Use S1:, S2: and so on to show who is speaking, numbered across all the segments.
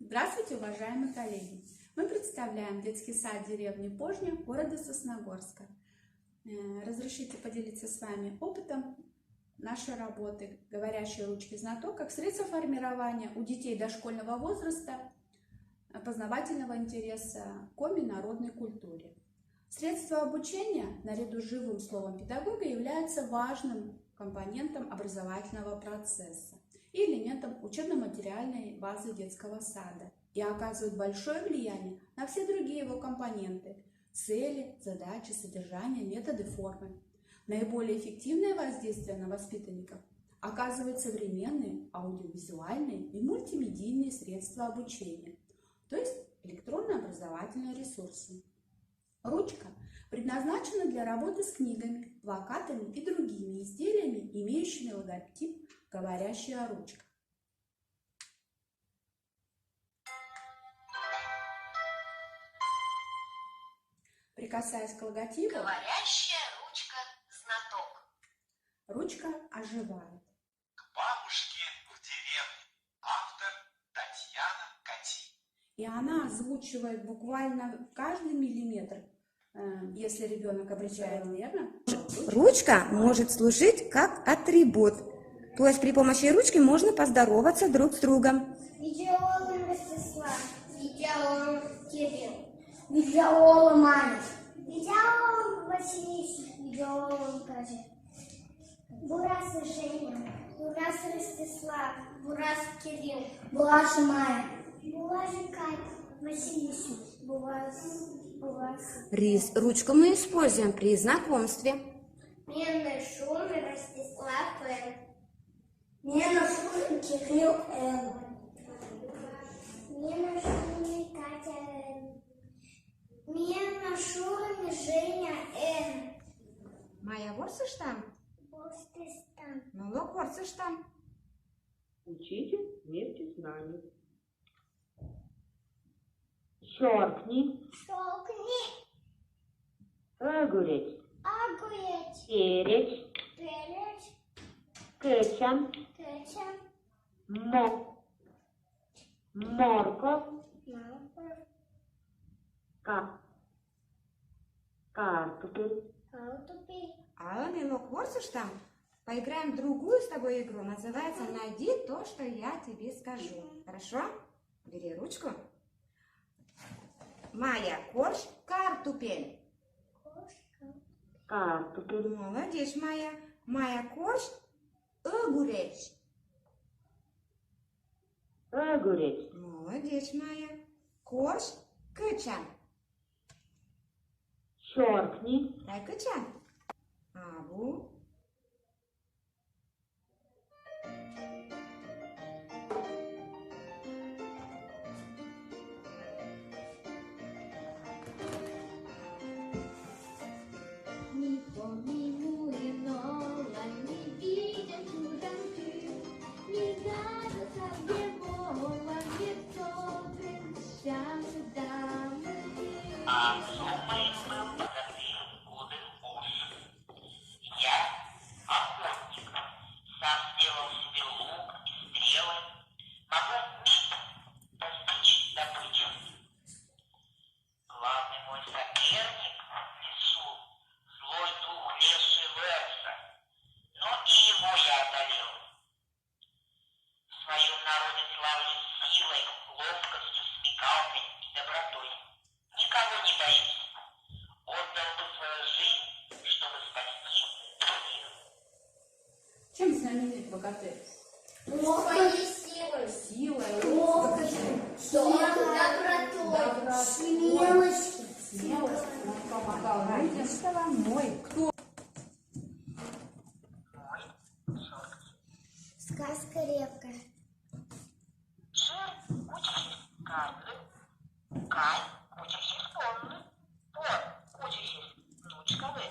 S1: Здравствуйте, уважаемые коллеги! Мы представляем детский сад деревни Пожня города Сосногорска. Разрешите поделиться с вами опытом нашей работы «Говорящие ручки знаток» как средство формирования у детей дошкольного возраста познавательного интереса к народной культуре. Средство обучения, наряду с живым словом педагога, является важным компонентом образовательного процесса и элементом учебно-материальной базы детского сада и оказывает большое влияние на все другие его компоненты – цели, задачи, содержание, методы, формы. Наиболее эффективное воздействие на воспитанников оказывают современные аудиовизуальные и мультимедийные средства обучения, то есть электронно-образовательные ресурсы. Ручка предназначена для работы с книгами, плакатами и другими изделиями, имеющими логотип «Говорящая ручка». Прикасаясь к логотипу,
S2: «Говорящая ручка знаток».
S1: Ручка оживает.
S3: К бабушке в деревне. Автор Татьяна Кати.
S1: И она озвучивает буквально каждый миллиметр, если ребенок обращает, верно?
S4: Ручка может служить как атрибут. То есть при помощи ручки можно поздороваться друг с другом.
S5: Видеолом Ростислав, видеолом Кирилл, видеолом Аня, видеолом Василий, видеолом Катя. Бурас и Женя, Бурас Ростислав, Бурас Кирилл, Бурас Майя, Бурас Катя, Василий, Бурас.
S4: Ручку мы используем при знакомстве.
S5: Менный Шум Ростислав Н. Менный Шум Кирилл Н. Менный Шум Катя Н. Менный Шум Женя Н.
S4: Майя ворсыштам?
S5: Ворсыштам.
S4: Много ворсыштам.
S6: Учите вместе с нами. Щелкни.
S5: Щелкни.
S6: Огурец.
S5: Огурец.
S6: Перец.
S5: Перец.
S6: Кетчуп.
S5: Кетчуп.
S6: Морковь.
S5: Морковь.
S6: Картофель.
S5: Картофель.
S4: А мелок ворсыштам? Поиграем в другую с тобой игру. Называется «Найди то, что я тебе скажу». Хорошо? Бери ручку. Майя, корж, картофель.
S6: Картофель.
S4: Молодец, Майя. Майя, корж, огурец.
S6: Огурец.
S4: Молодец, Майя. Корж, кетчуп.
S6: Щелкни.
S4: Дай кетчуп. Абу.
S5: Не поминуемо, не видят чужанки, не кажется где вола, не добрым счастье дамы.
S2: А думаем был подожди годы уж. Я охотник, сам сделал себе лук и стрелы, могу вмиг достичь добычу. Главный мой соперник в лесу, злой дух леший Верса, но и его я одолел. В своем народе славлюсь силой, ловкостью, смекалкой и добротой. Никого не боюсь. Отдал бы свою жизнь, чтобы спасти мир.
S1: Чем знаменит богатырь?
S5: Своей силой,
S1: Силой,
S5: ловкостью, добротой, смелостью.
S1: смелостью. Он помогал людям. Мой. Кто?
S2: Мой сорок.
S5: Сказка Ревка.
S2: Жир учащись карты, Кай учащись полны, Пор учащись внучковы,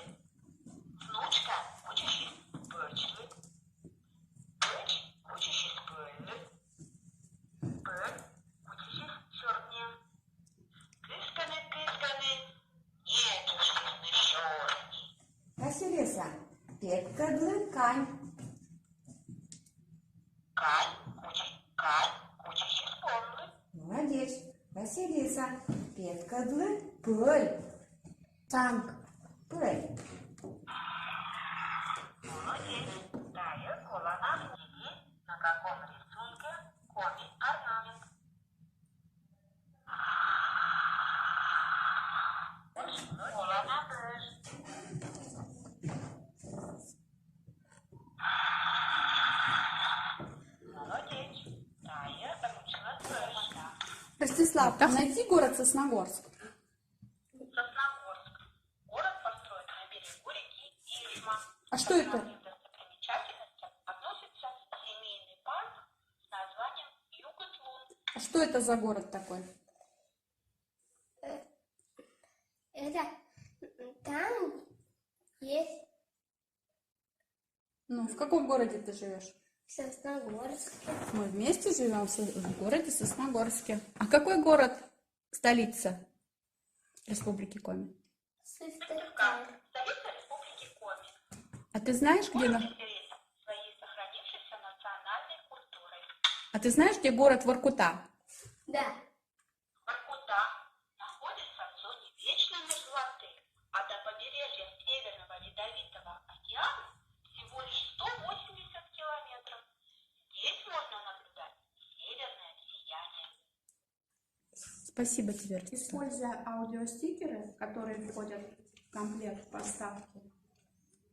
S2: внучка учащись пырчли, пырч учащись пыльны, пыль учащись черные, кысканы, нет учащись черни.
S4: Василиса, пекадлы кань.
S2: Кай учащись полны,
S4: Молодец. Василиса. Петкадлы. Пыль.
S5: Танк.
S4: Пыль.
S2: Молодец. Тая, кола на книге. На каком рисунке коми орнамент? Кола на брыж. Молодец. Тая, ручка брыж.
S1: Ростислав, найди город Сосногорск.
S2: Сосногорск. Город построен на берегу реки Ильма.
S1: А что это?
S2: К основным достопримечательностям относится семейный парк с названием Югослун.
S1: А что это за город такой?
S5: Это там есть
S1: Ну, в каком городе ты живешь?
S5: Сосногорск.
S1: Мы вместе живем в городе Сосногорске. А какой город столица Республики Коми?
S2: Сыктывкар, столица Республики Коми.
S1: А ты знаешь, где
S2: Город интересен своей сохранившейся национальной культурой.
S1: А ты знаешь, где город Воркута?
S5: Да.
S2: Воркута находится в зоне вечной мерзлоты, а до побережья Северного Ледовитого океана всего лишь 180 километров. Здесь можно наблюдать северное сияние.
S1: Спасибо тебе, Ростислав. Используя аудиостикеры, которые входят в комплект поставки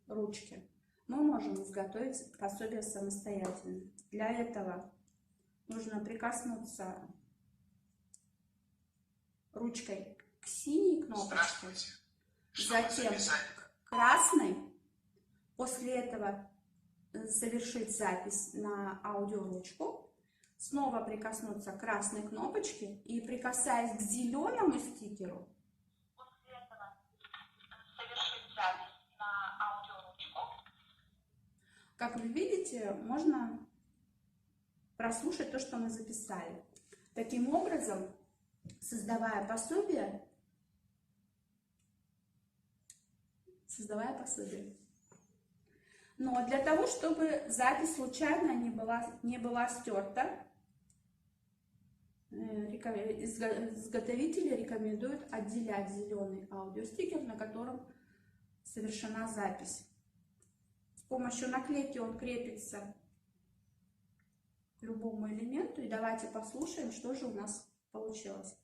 S1: ручки, мы можем изготовить пособие самостоятельно. Для этого нужно прикоснуться ручкой к синей кнопочке,
S3: Здравствуйте. Чтобы
S1: затем
S3: записать
S1: красной. После этого совершить запись на аудиоручку, снова прикоснуться к красной кнопочке и, прикасаясь к зеленому стикеру,
S2: После этого совершить запись на аудиоручку.
S1: как вы видите, можно прослушать то, что мы записали. Таким образом, создавая пособие. Но для того, чтобы запись случайно не была стерта, изготовители рекомендуют отделять зеленый аудиостикер, на котором совершена запись. С помощью наклейки он крепится к любому элементу. И давайте послушаем, что же у нас получилось.